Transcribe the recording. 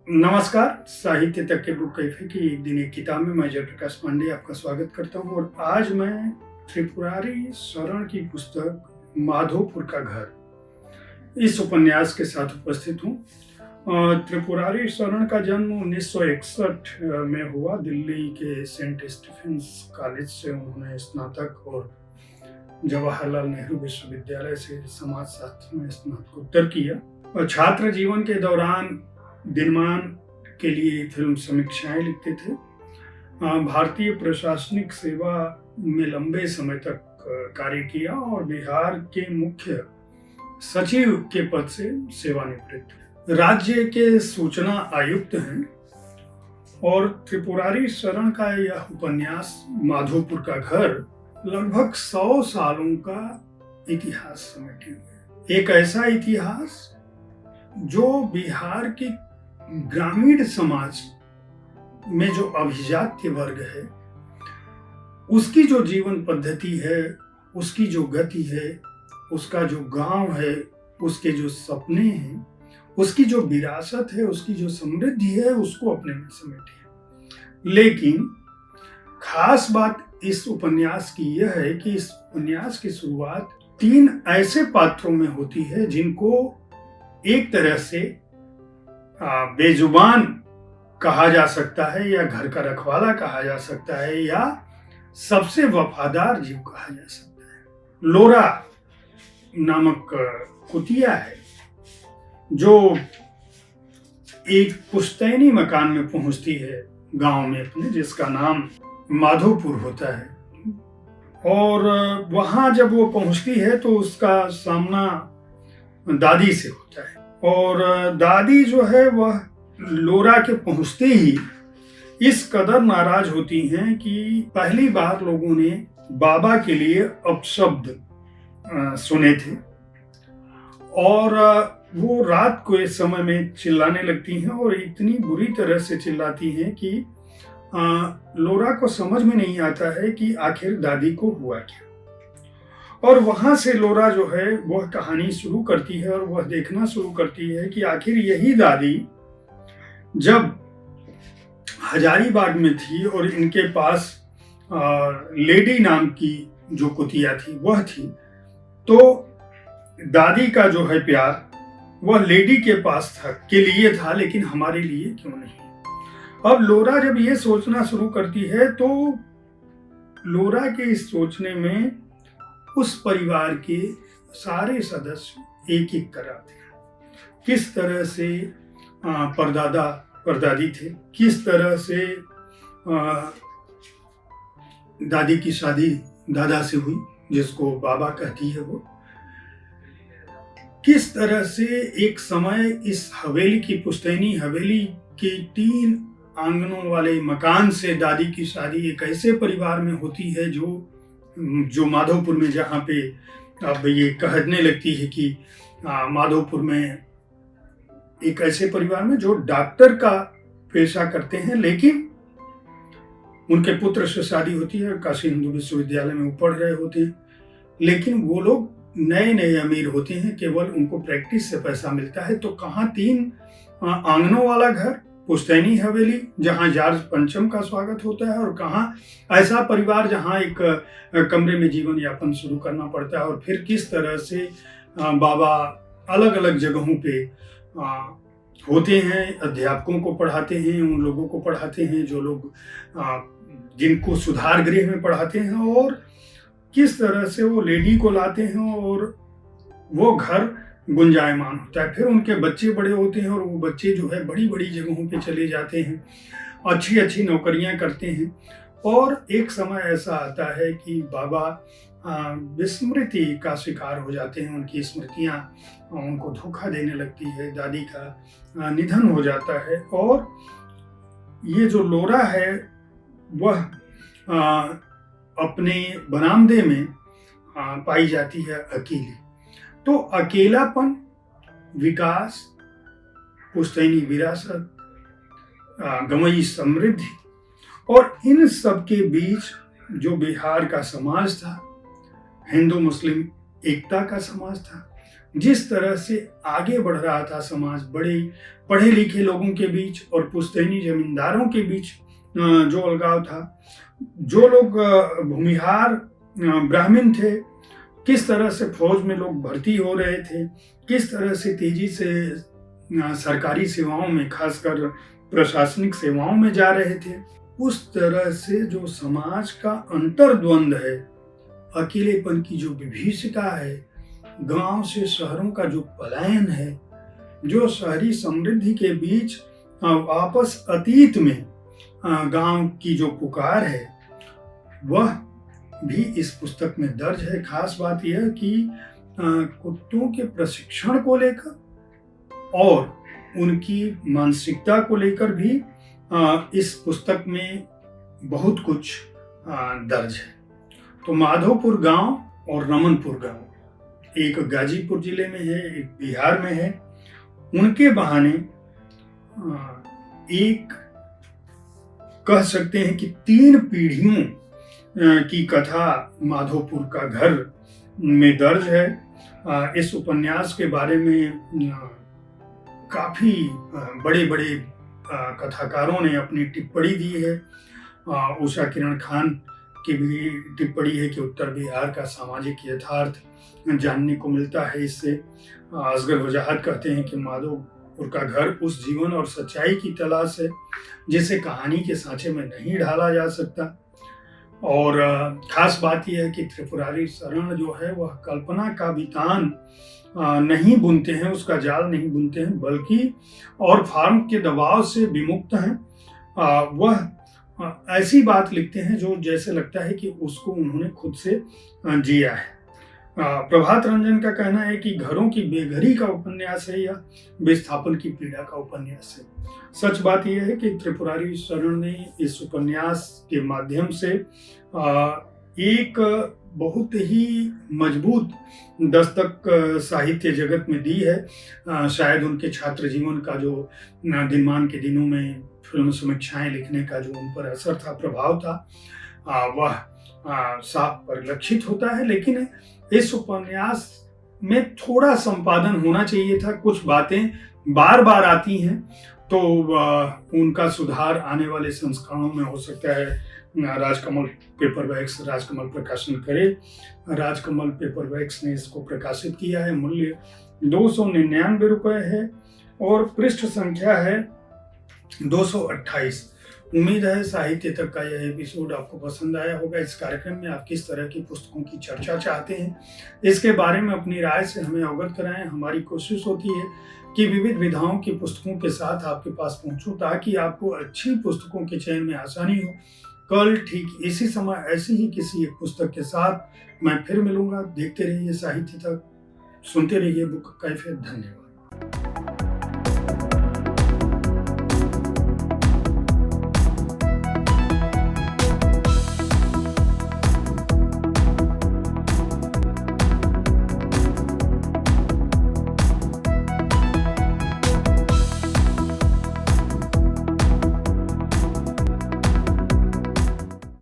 नमस्कार। साहित्य तक के बुक कैफे की एक दिन एक किताब में मैं जयप्रकाश पांडे आपका स्वागत करता हूँ। और आज मैं त्रिपुरारी शरण की पुस्तक माधोपुर का घर इस उपन्यास के साथ उपस्थित हूँ। त्रिपुरारी शरण का जन्म 1961 में हुआ। दिल्ली के सेंट स्टीफेंस कॉलेज से उन्होंने स्नातक और जवाहरलाल नेहरू विश्वविद्यालय से समाजशास्त्र में स्नातकोत्तर किया। और छात्र जीवन के दौरान दिनमान के लिए फिल्म समीक्षाएं लिखते थे। भारतीय प्रशासनिक सेवा में लंबे समय तक कार्य किया और बिहार के मुख्य सचिव के पद से सेवानिवृत्त। राज्य के सूचना आयुक्त हैं और त्रिपुरारी शरण का यह उपन्यास माधोपुर का घर लगभग 100 सालों का इतिहास समेटे हुए। एक ऐसा इतिहास जो बिहार के ग्रामीण समाज में जो अभिजात्य वर्ग है उसकी जो जीवन पद्धति है, उसकी जो गति है, उसका जो गांव है, उसके जो सपने हैं, उसकी जो विरासत है, उसकी जो समृद्धि है, उसको अपने में समेटे। लेकिन खास बात इस उपन्यास की यह है कि इस उपन्यास की शुरुआत 3 ऐसे पात्रों में होती है जिनको एक तरह से बेजुबान कहा जा सकता है, या घर का रखवाला कहा जा सकता है, या सबसे वफादार जीव कहा जा सकता है। लोरा नामक कुतिया है जो एक पुश्तैनी मकान में पहुंचती है गांव में अपने, जिसका नाम माधोपुर होता है। और वहां जब वो पहुंचती है तो उसका सामना दादी से होता है। और दादी जो है वह लोरा के पहुंचते ही इस कदर नाराज होती हैं कि पहली बार लोगों ने बाबा के लिए अपशब्द सुने थे। और वो रात को इस समय में चिल्लाने लगती हैं और इतनी बुरी तरह से चिल्लाती हैं कि लोरा को समझ में नहीं आता है कि आखिर दादी को हुआ क्या। और वहां से लोरा जो है वह कहानी शुरू करती है और वह देखना शुरू करती है कि आखिर यही दादी जब हजारीबाग में थी और इनके पास लेडी नाम की जो कुतिया थी वह थी, तो दादी का जो है प्यार वह लेडी के पास था, के लिए था, लेकिन हमारे लिए क्यों नहीं। अब लोरा जब ये सोचना शुरू करती है तो लोरा के इस सोचने में उस परिवार के सारे सदस्य एक एक कर आते हैं। किस तरह से परदादा परदादी थे, किस तरह से दादी की शादी दादा से हुई जिसको बाबा कहती है वो, किस तरह से एक समय इस हवेली की पुश्तैनी हवेली के 3 आंगनों वाले मकान से दादी की शादी एक ऐसे परिवार में होती है जो माधोपुर में, जहाँ पे अब ये कहने लगती है कि माधोपुर में एक ऐसे परिवार में जो डॉक्टर का पेशा करते हैं, लेकिन उनके पुत्र से शादी होती है, काशी हिंदू विश्वविद्यालय में वो पढ़ रहे होते हैं, लेकिन वो लोग नए नए अमीर होते हैं, केवल उनको प्रैक्टिस से पैसा मिलता है। तो कहाँ 3 आंगनों वाला घर पुश्तैनी हवेली जहाँ जॉर्ज पंचम का स्वागत होता है, और कहाँ ऐसा परिवार जहाँ एक कमरे में जीवन यापन शुरू करना पड़ता है। और फिर किस तरह से बाबा अलग अलग जगहों पे होते हैं, अध्यापकों को पढ़ाते हैं, उन लोगों को पढ़ाते हैं जो लोग जिनको सुधार गृह में पढ़ाते हैं, और किस तरह से वो लेडी को लाते हैं और वो घर गुंजायमान होता है। फिर उनके बच्चे बड़े होते हैं और वो बच्चे जो है बड़ी बड़ी जगहों पे चले जाते हैं, अच्छी अच्छी नौकरियां करते हैं। और एक समय ऐसा आता है कि बाबा विस्मृति का शिकार हो जाते हैं, उनकी स्मृतियां उनको धोखा देने लगती है, दादी का निधन हो जाता है। और ये जो लोरा है वह अपने बरामदे में पाई जाती है अकेली। तो अकेलापन, विकास, पुश्तैनी विरासत, गंवई समृद्धि, और इन सब के बीच जो बिहार का समाज था, हिंदू मुस्लिम एकता का समाज था, जिस तरह से आगे बढ़ रहा था समाज, बड़े पढ़े लिखे लोगों के बीच और पुश्तैनी जमींदारों के बीच जो अलगाव था, जो लोग भूमिहार ब्राह्मण थे, किस तरह से फौज में लोग भर्ती हो रहे थे, किस तरह से तेजी से सरकारी सेवाओं में, खासकर प्रशासनिक सेवाओं में जा रहे थे, उस तरह से जो समाज का अंतर्द्वंद है, अकेलेपन की जो विभीषिका है, गांव से शहरों का जो पलायन है, जो शहरी समृद्धि के बीच वापस अतीत में गांव की जो पुकार है, वह भी इस पुस्तक में दर्ज है। खास बात यह कि कुत्तों के प्रशिक्षण को लेकर और उनकी मानसिकता को लेकर भी इस पुस्तक में बहुत कुछ दर्ज है। तो माधोपुर गांव और रमनपुर गांव, एक गाजीपुर जिले में है, एक बिहार में है। उनके बहाने एक कह सकते हैं कि 3 पीढ़ियों की कथा माधोपुर का घर में दर्ज है। इस उपन्यास के बारे में काफी बड़े बड़े कथाकारों ने अपनी टिप्पणी दी है। उषा किरण खान की भी टिप्पणी है कि उत्तर बिहार का सामाजिक यथार्थ जानने को मिलता है इससे। असगर वजाहत कहते हैं कि माधोपुर का घर उस जीवन और सच्चाई की तलाश है जिसे कहानी के सांचे में नहीं ढाला जा सकता। और खास बात यह है कि त्रिपुरारी शरण जो है वह कल्पना का वितान नहीं बुनते हैं, उसका जाल नहीं बुनते हैं, बल्कि और फॉर्म के दबाव से विमुक्त हैं। वह ऐसी बात लिखते हैं जो जैसे लगता है कि उसको उन्होंने खुद से जिया है। प्रभात रंजन का कहना है कि घरों की बेघरी का उपन्यास है या विस्थापन की पीड़ा का उपन्यास है। सच बात यह है कि त्रिपुरारी शरण ने इस उपन्यास के माध्यम से एक बहुत ही मजबूत दस्तक साहित्य जगत में दी है। शायद उनके छात्र जीवन का जो दिनमान के दिनों में फिल्म समीक्षाएं लिखने का जो उन पर असर था, प्रभाव था, वह साफ परिलक्षित होता है। लेकिन इस उपन्यास में थोड़ा संपादन होना चाहिए था। कुछ बातें बार बार आती हैं, तो उनका सुधार आने वाले संस्करणों में हो सकता है। राजकमल पेपरवर्क्स, राजकमल प्रकाशन करे। राजकमल पेपरवर्क्स ने इसको प्रकाशित किया है। मूल्य 299 रुपये है और पृष्ठ संख्या है 228। उम्मीद है साहित्य तक का यह एपिसोड आपको पसंद आया होगा। इस कार्यक्रम में आप किस तरह की पुस्तकों की चर्चा चाहते हैं, इसके बारे में अपनी राय से हमें अवगत कराएं। हमारी कोशिश होती है कि विविध विधाओं की पुस्तकों के साथ आपके पास पहुंचूं, ताकि आपको अच्छी पुस्तकों के चयन में आसानी हो। कल ठीक इसी समय ऐसी ही किसी एक पुस्तक के साथ मैं फिर मिलूंगा। देखते रहिए साहित्य तक, सुनते रहिए बुक कैफे। धन्यवाद।